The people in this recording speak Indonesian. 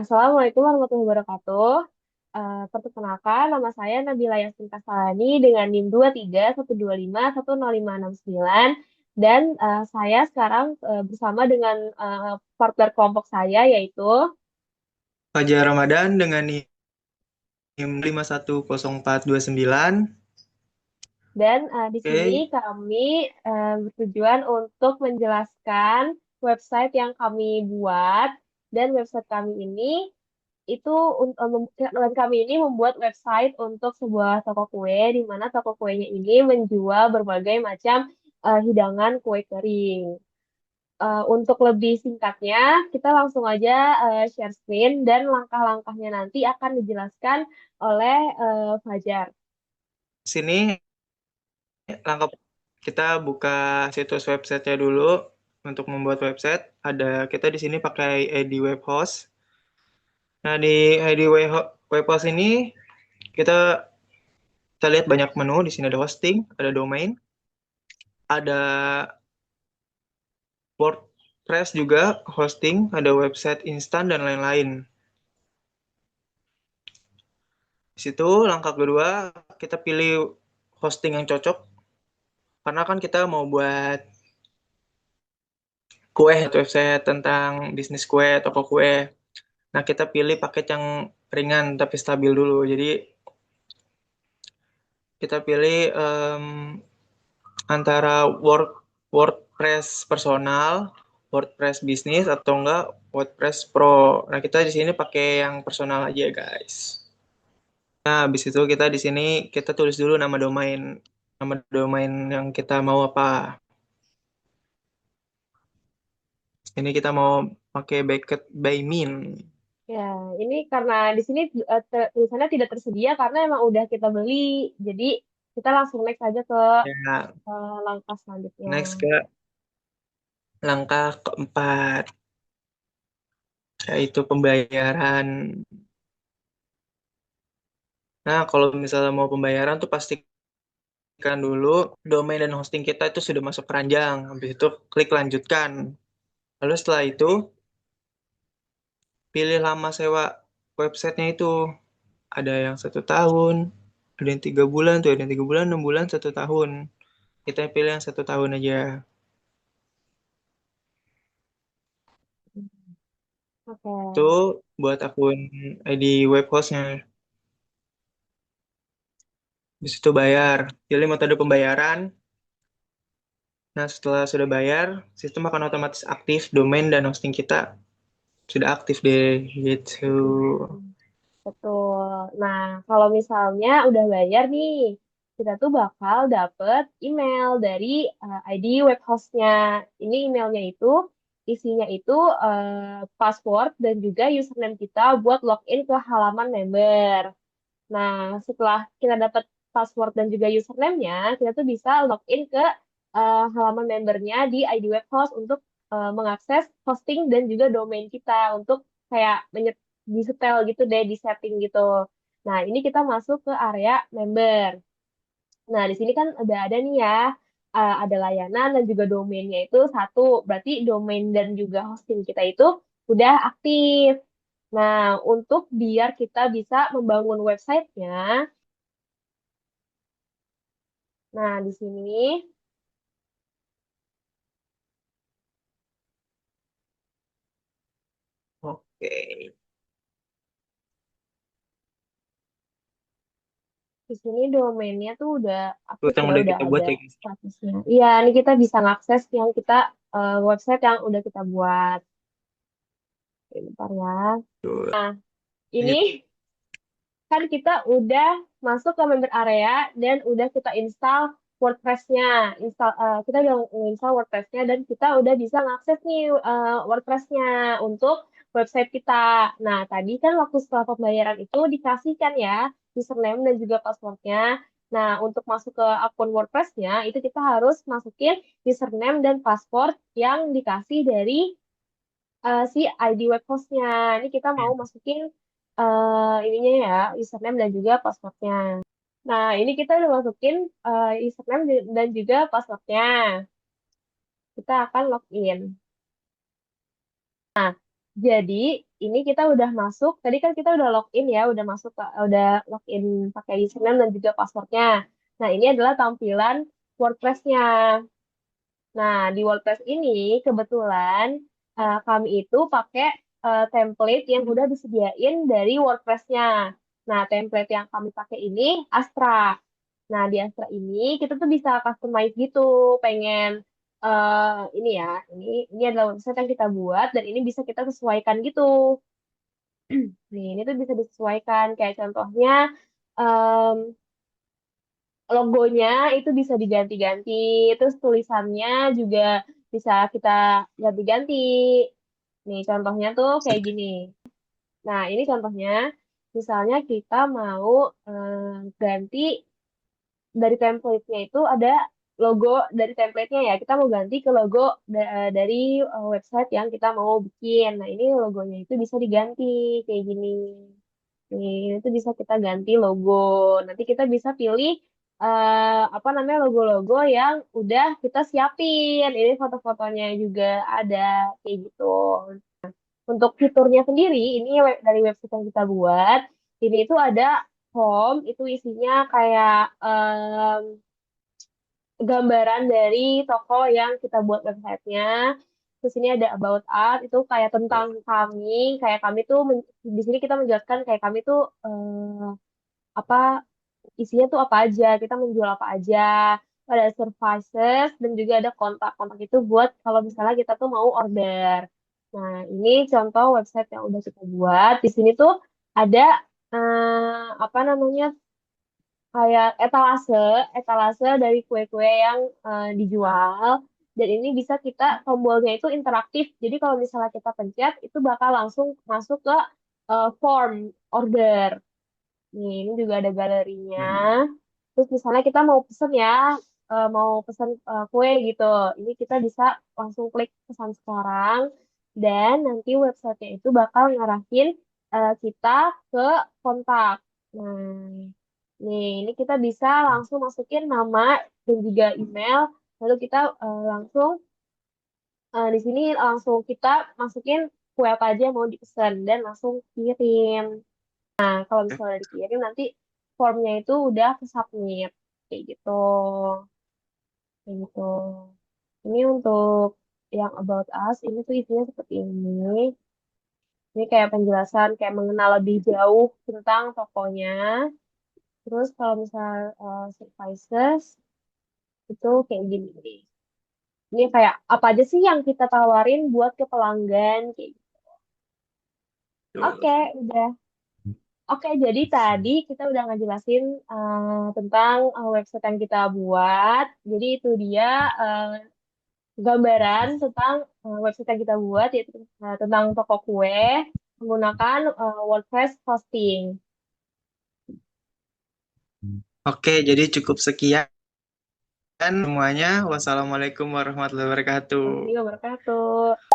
Assalamualaikum warahmatullahi wabarakatuh. Perkenalkan, nama saya Nabila Yasmin Kasalani dengan NIM 231251051059 dan saya sekarang bersama dengan partner kelompok saya yaitu Fajar Ramadan dengan NIM 510429. dan di sini Oke, kami bertujuan untuk menjelaskan website yang kami buat dan website kami ini itu dan kami ini membuat website untuk sebuah toko kue di mana toko kuenya ini menjual berbagai macam hidangan kue kering. Untuk lebih singkatnya, kita langsung aja share screen dan langkah-langkahnya nanti akan dijelaskan oleh Fajar. sini langkah kita buka situs websitenya dulu. Untuk membuat website, kita di sini pakai ID web host. Nah, di ID web host ini kita kita lihat banyak menu. Di sini ada hosting, ada domain, ada WordPress juga, hosting, ada website instan dan lain-lain. Di situ langkah kedua kita pilih hosting yang cocok karena kan kita mau buat kue atau website tentang bisnis kue, toko kue. Nah, kita pilih paket yang ringan tapi stabil dulu. Jadi, kita pilih antara WordPress personal, WordPress bisnis atau enggak WordPress Pro. Nah, kita di sini pakai yang personal aja, guys. Nah, habis itu kita di sini kita tulis dulu nama domain yang kita mau apa. Ini kita mau pakai Backet by Min. Ya, ini karena di sini tulisannya tidak tersedia karena emang udah kita beli. Jadi kita langsung next aja ke Ya, langkah selanjutnya. next ke langkah keempat, yaitu pembayaran. Nah, kalau misalnya mau pembayaran tuh pastikan dulu domain dan hosting kita itu sudah masuk keranjang. Habis itu klik lanjutkan. Lalu setelah itu pilih lama sewa websitenya itu. Ada yang 1 tahun, ada yang 3 bulan tuh, ada yang 3 bulan, 6 bulan, 1 tahun. Kita pilih yang 1 tahun aja. Itu Oke. buat akun ID web hostnya. Habis itu bayar. Pilih metode pembayaran. Nah, setelah sudah bayar, sistem akan otomatis aktif, domain dan hosting kita sudah aktif deh, gitu. Betul. Nah, kalau misalnya udah bayar nih, kita tuh bakal dapet email dari ID web hostnya. Ini emailnya itu isinya itu password dan juga username kita buat login ke halaman member. Nah, setelah kita dapat password dan juga username-nya, kita tuh bisa login ke halaman membernya di ID web host untuk mengakses hosting dan juga domain kita untuk kayak di setel gitu deh, di setting gitu. Nah, ini kita masuk ke area member. Nah, di sini kan udah ada nih ya, ada layanan dan juga domainnya itu satu. Berarti domain dan juga hosting kita itu udah aktif. Nah, untuk biar kita bisa membangun websitenya, nah di sini, Oke. di sini domainnya tuh udah Buat aktif yang ya, udah udah kita buat ada ya, guys. statusnya. Iya, ini kita bisa ngakses yang kita website yang udah kita buat. Oke, bentar ya. Tuh. Ini kan kita udah masuk ke member area dan udah kita install WordPress-nya. Kita udah install WordPress-nya dan kita udah bisa ngakses nih WordPress-nya untuk website kita. Nah, tadi kan waktu setelah pembayaran itu dikasihkan ya username dan juga password-nya. Nah, untuk masuk ke akun WordPress-nya itu kita harus masukin username dan password yang dikasih dari si ID web hostnya. Ini kita mau masukin ininya ya, username dan juga passwordnya. Nah, ini kita udah masukin username dan juga passwordnya. Kita akan login. Jadi ini kita udah masuk, tadi kan kita udah login ya, udah masuk, udah login pakai username dan juga passwordnya. Nah ini adalah tampilan WordPress-nya. Nah di WordPress ini kebetulan kami itu pakai template yang udah disediain dari WordPress-nya. Nah template yang kami pakai ini Astra. Nah, di Astra ini kita tuh bisa customize gitu, pengen ini ya, ini adalah website yang kita buat dan ini bisa kita sesuaikan gitu. Nih, ini tuh bisa disesuaikan kayak contohnya em, logonya itu bisa diganti-ganti, terus tulisannya juga bisa kita ganti-ganti. Nih, contohnya tuh kayak gini. Nah, ini contohnya, misalnya kita mau ganti dari template-nya itu ada logo dari template-nya ya. Kita mau ganti ke logo dari website yang kita mau bikin. Nah, ini logonya itu bisa diganti kayak gini. Nih, itu bisa kita ganti logo. Nanti kita bisa pilih apa namanya logo-logo yang udah kita siapin. Ini foto-fotonya juga ada kayak gitu. Untuk fiturnya sendiri, ini dari website yang kita buat. Ini itu ada home, itu isinya kayak gambaran dari toko yang kita buat websitenya. Terus ini ada about us, itu kayak tentang kami, kayak kami tuh di sini kita menjelaskan kayak kami tuh apa isinya tuh apa aja, kita menjual apa aja. Ada services dan juga ada kontak-kontak itu buat kalau misalnya kita tuh mau order. Nah, ini contoh website yang udah kita buat. Di sini tuh ada apa namanya kayak etalase dari kue-kue yang dijual. Dan ini bisa kita tombolnya itu interaktif. Jadi kalau misalnya kita pencet itu bakal langsung masuk ke form order. Nih, ini juga ada galerinya. Terus misalnya kita mau pesen ya, mau pesen kue gitu. Ini kita bisa langsung klik pesan sekarang dan nanti websitenya itu bakal ngarahin kita ke kontak. Nah, nih ini kita bisa langsung masukin nama dan juga email. Lalu kita langsung di sini langsung kita masukin kue apa aja yang mau dipesan dan langsung kirim. Nah, kalau misalnya dikirim nanti formnya itu udah ke submit kayak gitu. Kayak gitu. Ini untuk yang about us ini tuh isinya seperti ini. Ini kayak penjelasan kayak mengenal lebih jauh tentang tokonya. Terus kalau misalnya services itu kayak gini nih. Ini kayak apa aja sih yang kita tawarin buat ke pelanggan kayak gitu. Oke, udah. Oke, jadi tadi kita udah ngejelasin tentang website yang kita buat. Jadi itu dia eh, gambaran tentang website yang kita buat, yaitu tentang toko kue menggunakan WordPress hosting. Oke, jadi cukup sekian semuanya. Wassalamualaikum warahmatullahi wabarakatuh. Warahmatullahi wabarakatuh.